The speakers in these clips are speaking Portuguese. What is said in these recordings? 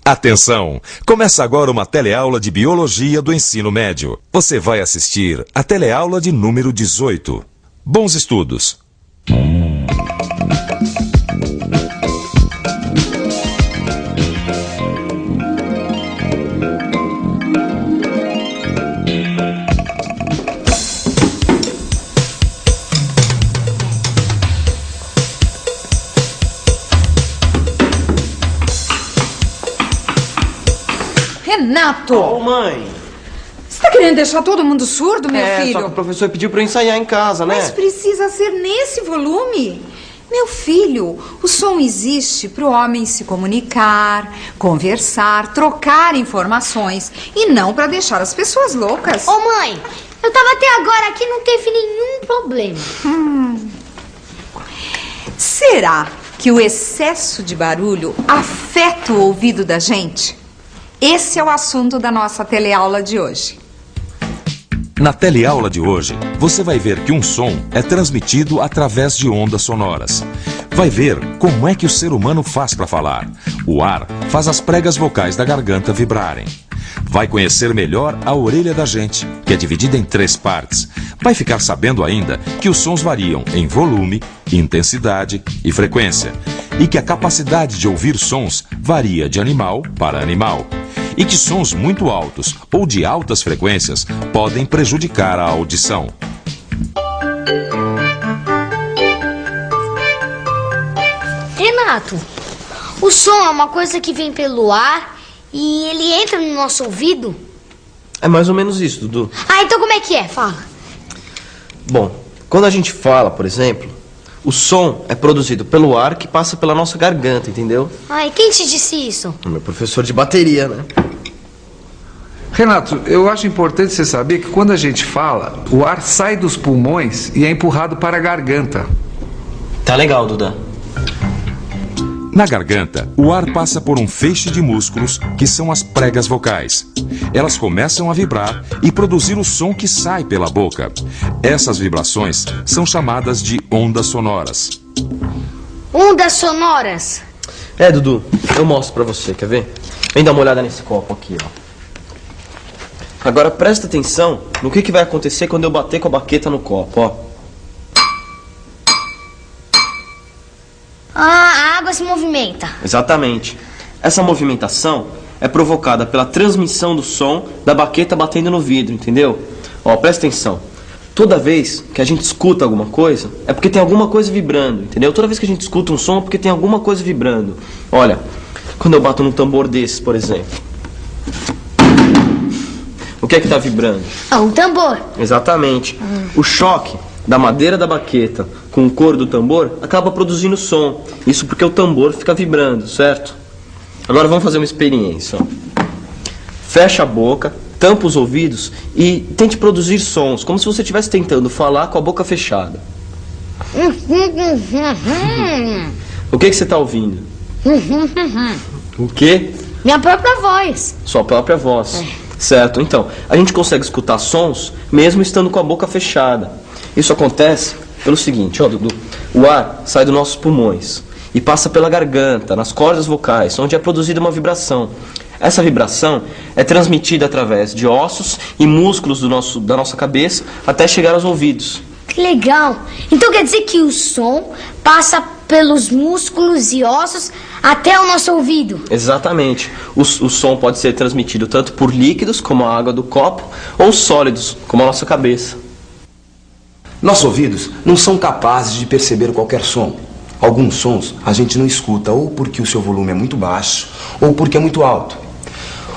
Atenção! Começa agora uma teleaula de Biologia do Ensino Médio. Você vai assistir a teleaula de número 18. Bons estudos! Renato! Ô, mãe! Você tá querendo deixar todo mundo surdo, meu filho? Só que o professor pediu pra eu ensaiar em casa, né? Mas precisa ser nesse volume. Meu filho, o som existe para o homem se comunicar, conversar, trocar informações e não para deixar as pessoas loucas. Ô, mãe, eu tava até agora aqui e não teve nenhum problema. Será que o excesso de barulho afeta o ouvido da gente? Esse é o assunto da nossa teleaula de hoje. Na teleaula de hoje, você vai ver que um som é transmitido através de ondas sonoras. Vai ver como é que o ser humano faz para falar. O ar faz as pregas vocais da garganta vibrarem. Vai conhecer melhor a orelha da gente, que é dividida em 3 partes. Vai ficar sabendo ainda que os sons variam em volume, intensidade e frequência. E que a capacidade de ouvir sons varia de animal para animal. E que sons muito altos ou de altas frequências podem prejudicar a audição. Renato, o som é uma coisa que vem pelo ar e ele entra no nosso ouvido? É mais ou menos isso, Dudu. Ah, então como é que é? Fala. Bom, quando a gente fala, por exemplo, o som é produzido pelo ar que passa pela nossa garganta, entendeu? Ai, quem te disse isso? O meu professor de bateria, né? Renato, eu acho importante você saber que quando a gente fala, o ar sai dos pulmões e é empurrado para a garganta. Tá legal, Duda. Na garganta, o ar passa por um feixe de músculos, que são as pregas vocais. Elas começam a vibrar e produzir o som que sai pela boca. Essas vibrações são chamadas de ondas sonoras. Ondas sonoras? Dudu, eu mostro pra você, quer ver? Vem dar uma olhada nesse copo aqui, ó. Agora presta atenção no que vai acontecer quando eu bater com a baqueta no copo, ó. Ah, a água se movimenta. Exatamente. Essa movimentação é provocada pela transmissão do som da baqueta batendo no vidro, entendeu? Ó, presta atenção. Toda vez que a gente escuta alguma coisa, é porque tem alguma coisa vibrando, entendeu? Toda vez que a gente escuta um som, é porque tem alguma coisa vibrando. Olha, quando eu bato num tambor desses, por exemplo, o que é que tá vibrando? Ah, um tambor. Exatamente. O choque da madeira da baqueta com o couro do tambor acaba produzindo som. Isso porque o tambor fica vibrando, certo? Agora vamos fazer uma experiência, ó. Fecha a boca, tampa os ouvidos e tente produzir sons, como se você estivesse tentando falar com a boca fechada. O que você está ouvindo? O quê? Minha própria voz. Sua própria voz. Certo, então, a gente consegue escutar sons mesmo estando com a boca fechada. Isso acontece pelo seguinte, ó, Dudu. O ar sai dos nossos pulmões e passa pela garganta, nas cordas vocais, onde é produzida uma vibração. Essa vibração é transmitida através de ossos e músculos da nossa cabeça até chegar aos ouvidos. Que legal. Então quer dizer que o som passa pelos músculos e ossos até o nosso ouvido? Exatamente. O som pode ser transmitido tanto por líquidos, como a água do copo, ou sólidos, como a nossa cabeça. Nossos ouvidos não são capazes de perceber qualquer som. Alguns sons a gente não escuta ou porque o seu volume é muito baixo ou porque é muito alto.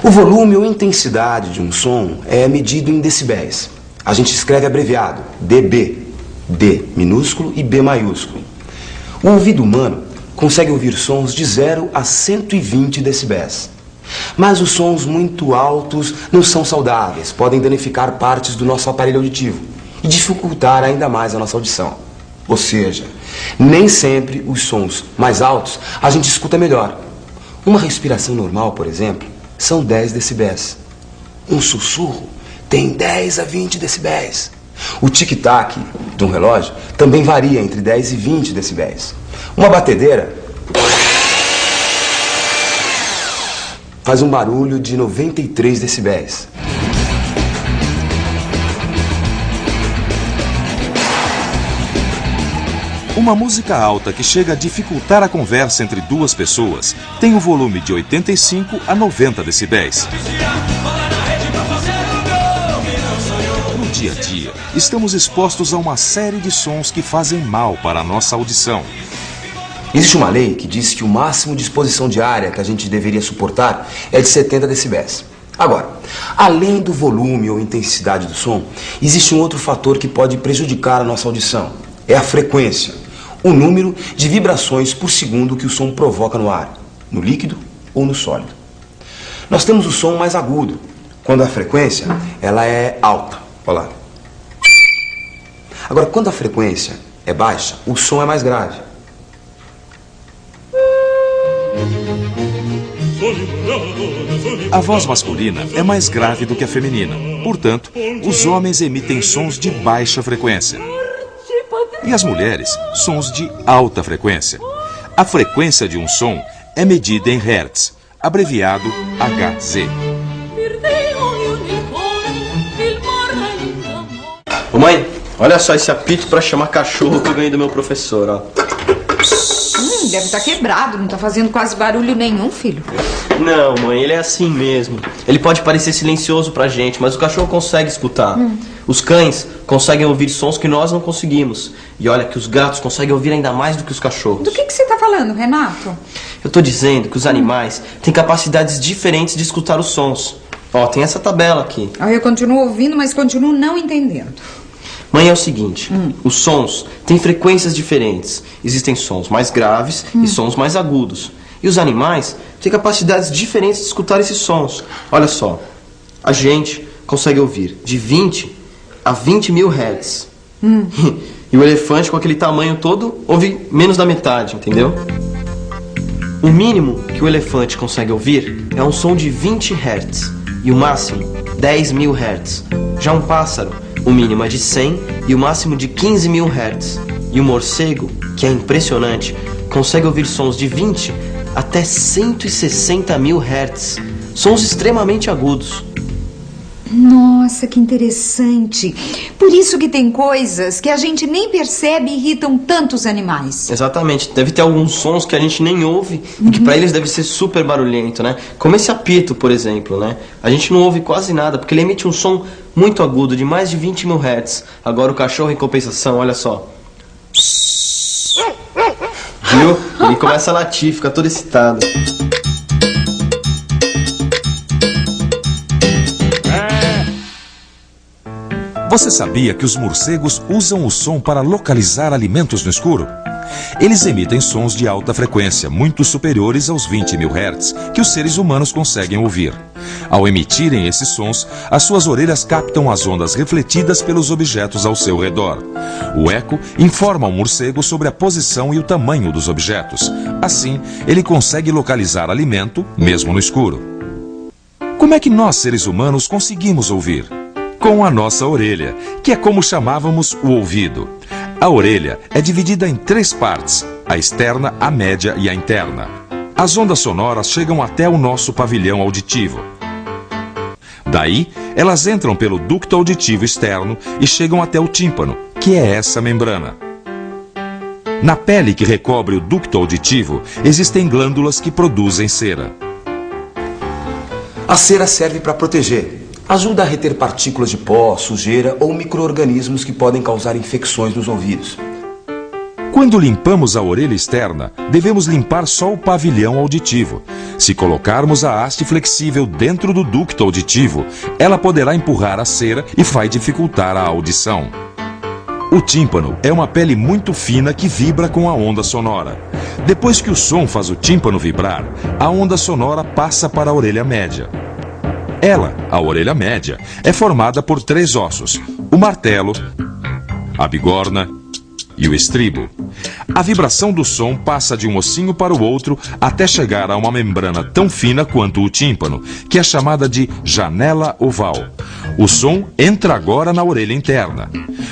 O volume ou intensidade de um som é medido em decibéis. A gente escreve abreviado, dB, D minúsculo e B maiúsculo. O ouvido humano consegue ouvir sons de 0 a 120 decibéis. Mas os sons muito altos não são saudáveis, podem danificar partes do nosso aparelho auditivo e dificultar ainda mais a nossa audição. Ou seja, nem sempre os sons mais altos a gente escuta melhor. Uma respiração normal, por exemplo, são 10 decibéis. Um sussurro tem 10 a 20 decibéis. O tic-tac de um relógio também varia entre 10 e 20 decibéis. Uma batedeira faz um barulho de 93 decibéis. Uma música alta que chega a dificultar a conversa entre duas pessoas tem um volume de 85 a 90 decibéis. No dia a dia, estamos expostos a uma série de sons que fazem mal para a nossa audição. Existe uma lei que diz que o máximo de exposição diária que a gente deveria suportar é de 70 decibéis. Agora, além do volume ou intensidade do som, existe um outro fator que pode prejudicar a nossa audição. É a frequência. O número de vibrações por segundo que o som provoca no ar, no líquido ou no sólido. Nós temos o som mais agudo, quando a frequência ela é alta. Olha lá. Agora, quando a frequência é baixa, o som é mais grave. A voz masculina é mais grave do que a feminina. Portanto, os homens emitem sons de baixa frequência. E as mulheres, sons de alta frequência. A frequência de um som é medida em Hertz, abreviado Hz. Ô mãe, olha só esse apito pra chamar cachorro que eu ganhei do meu professor, ó. Deve estar quebrado, não tá fazendo quase barulho nenhum, filho. Não, mãe, ele é assim mesmo. Ele pode parecer silencioso pra gente, mas o cachorro consegue escutar. Os cães conseguem ouvir sons que nós não conseguimos. E olha que os gatos conseguem ouvir ainda mais do que os cachorros. Do que você tá falando, Renato? Eu tô dizendo que os animais têm capacidades diferentes de escutar os sons. Ó, tem essa tabela aqui. Eu continuo ouvindo, mas continuo não entendendo. Mãe, é o seguinte, os sons têm frequências diferentes. Existem sons mais graves e sons mais agudos. E os animais têm capacidades diferentes de escutar esses sons. Olha só, a gente consegue ouvir de 20 a 20 mil Hz. E o elefante com aquele tamanho todo ouve menos da metade, entendeu? O mínimo que o elefante consegue ouvir é um som de 20 Hz. E o máximo, 10 mil Hz. Já um pássaro, o mínimo é de 100 e o máximo de 15 mil Hz. E o morcego, que é impressionante, consegue ouvir sons de 20 até 160 mil Hz. Sons extremamente agudos. Nossa, que interessante. Por isso que tem coisas que a gente nem percebe e irritam tantos animais. Exatamente. Deve ter alguns sons que a gente nem ouve e que pra eles deve ser super barulhento, né? Como esse apito, por exemplo, né? A gente não ouve quase nada porque ele emite um som muito agudo, de mais de 20 mil Hz. Agora o cachorro, em compensação, olha só. Viu? Ele começa a latir, fica todo excitado. Você sabia que os morcegos usam o som para localizar alimentos no escuro? Eles emitem sons de alta frequência, muito superiores aos 20 mil Hz, que os seres humanos conseguem ouvir. Ao emitirem esses sons, as suas orelhas captam as ondas refletidas pelos objetos ao seu redor. O eco informa ao morcego sobre a posição e o tamanho dos objetos. Assim, ele consegue localizar alimento, mesmo no escuro. Como é que nós, seres humanos, conseguimos ouvir? Com a nossa orelha, que é como chamávamos o ouvido. A orelha é dividida em 3 partes, a externa, a média e a interna. As ondas sonoras chegam até o nosso pavilhão auditivo. Daí, elas entram pelo ducto auditivo externo e chegam até o tímpano, que é essa membrana. Na pele que recobre o ducto auditivo, existem glândulas que produzem cera. A cera serve para proteger. Ajuda a reter partículas de pó, sujeira ou micro-organismos que podem causar infecções nos ouvidos. Quando limpamos a orelha externa, devemos limpar só o pavilhão auditivo. Se colocarmos a haste flexível dentro do ducto auditivo, ela poderá empurrar a cera e vai dificultar a audição. O tímpano é uma pele muito fina que vibra com a onda sonora. Depois que o som faz o tímpano vibrar, a onda sonora passa para a orelha média. Ela, a orelha média, é formada por 3 ossos, o martelo, a bigorna e o estribo. A vibração do som passa de um ossinho para o outro até chegar a uma membrana tão fina quanto o tímpano, que é chamada de janela oval. O som entra agora na orelha interna.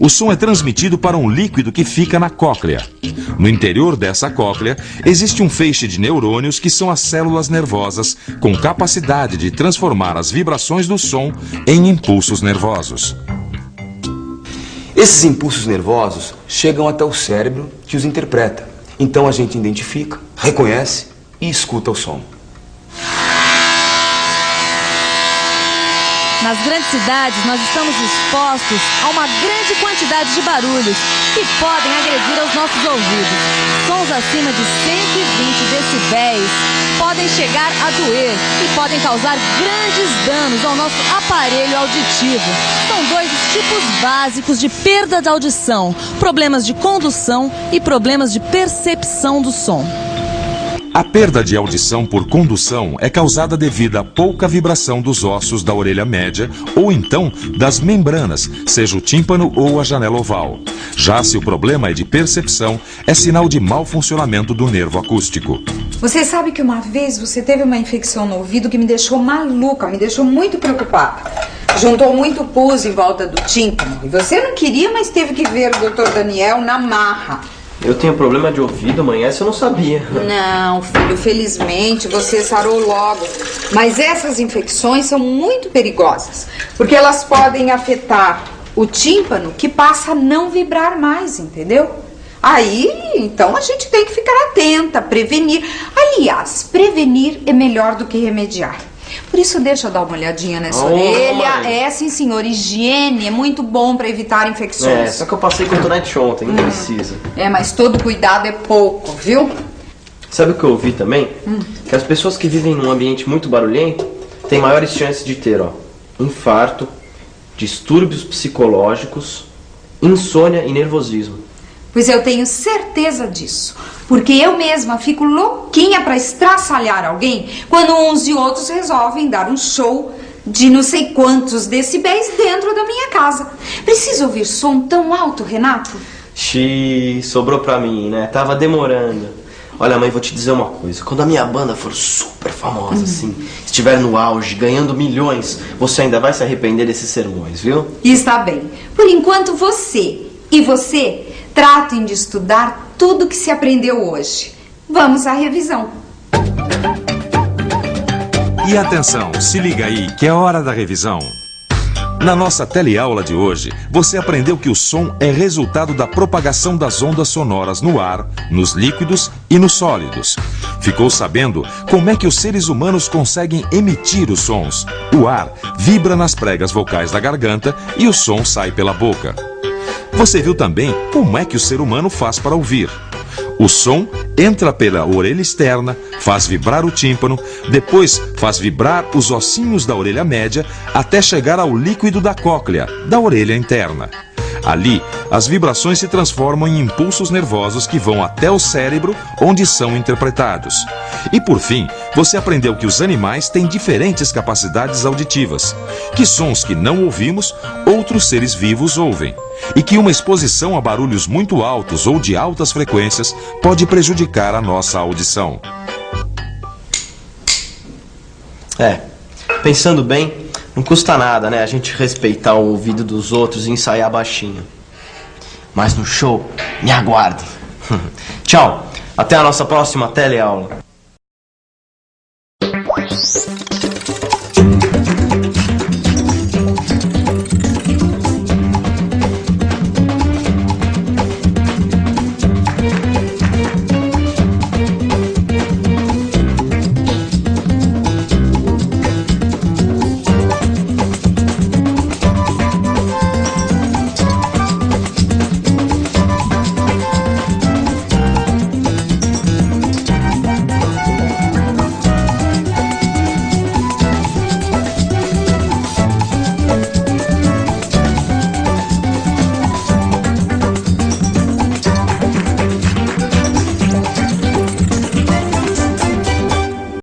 O som é transmitido para um líquido que fica na cóclea. No interior dessa cóclea existe um feixe de neurônios que são as células nervosas com capacidade de transformar as vibrações do som em impulsos nervosos. Esses impulsos nervosos chegam até o cérebro que os interpreta. Então a gente identifica, reconhece e escuta o som. Nas grandes cidades, nós estamos expostos a uma grande quantidade de barulhos que podem agredir aos nossos ouvidos. Sons acima de 120 decibéis podem chegar a doer e podem causar grandes danos ao nosso aparelho auditivo. São dois os tipos básicos de perda da audição: problemas de condução e problemas de percepção do som. A perda de audição por condução é causada devido à pouca vibração dos ossos da orelha média ou então das membranas, seja o tímpano ou a janela oval. Já se o problema é de percepção, é sinal de mau funcionamento do nervo acústico. Você sabe que uma vez você teve uma infecção no ouvido que me deixou maluca, me deixou muito preocupada. Juntou muito pus em volta do tímpano. E você não queria, mas teve que ver o Dr. Daniel na marra. Eu tenho problema de ouvido, mãe, essa eu não sabia. Não, filho, felizmente você sarou logo. Mas essas infecções são muito perigosas, porque elas podem afetar o tímpano, que passa a não vibrar mais, entendeu? Aí, então, a gente tem que ficar atenta, prevenir. Aliás, prevenir é melhor do que remediar. Por isso, deixa eu dar uma olhadinha nessa orelha. Mãe. É, sim, senhor. Higiene é muito bom para evitar infecções. Só que eu passei cotonete ontem, não precisa. Mas todo cuidado é pouco, viu? Sabe o que eu ouvi também? Que as pessoas que vivem num ambiente muito barulhento têm maiores chances de ter, infarto, distúrbios psicológicos, insônia e nervosismo. Pois eu tenho certeza disso, porque eu mesma fico louquinha para estraçalhar alguém quando uns e outros resolvem dar um show de não sei quantos decibéis dentro da minha casa. Precisa ouvir som tão alto, Renato? Xiii, sobrou pra mim, né? Tava demorando. Olha, mãe, vou te dizer uma coisa. Quando a minha banda for super famosa, assim, estiver no auge, ganhando milhões, você ainda vai se arrepender desses sermões, viu? Está bem. Por enquanto você tratem de estudar tudo que se aprendeu hoje. Vamos à revisão. E atenção, se liga aí que é hora da revisão. Na nossa teleaula de hoje, você aprendeu que o som é resultado da propagação das ondas sonoras no ar, nos líquidos e nos sólidos. Ficou sabendo como é que os seres humanos conseguem emitir os sons? O ar vibra nas pregas vocais da garganta e o som sai pela boca. Você viu também como é que o ser humano faz para ouvir. O som entra pela orelha externa, faz vibrar o tímpano, depois faz vibrar os ossinhos da orelha média até chegar ao líquido da cóclea, da orelha interna. Ali, as vibrações se transformam em impulsos nervosos que vão até o cérebro, onde são interpretados. E por fim, você aprendeu que os animais têm diferentes capacidades auditivas, que sons que não ouvimos, outros seres vivos ouvem, e que uma exposição a barulhos muito altos ou de altas frequências pode prejudicar a nossa audição. Pensando bem, não custa nada, né? A gente respeitar o ouvido dos outros e ensaiar baixinho. Mas no show, me aguardem. Tchau, até a nossa próxima teleaula.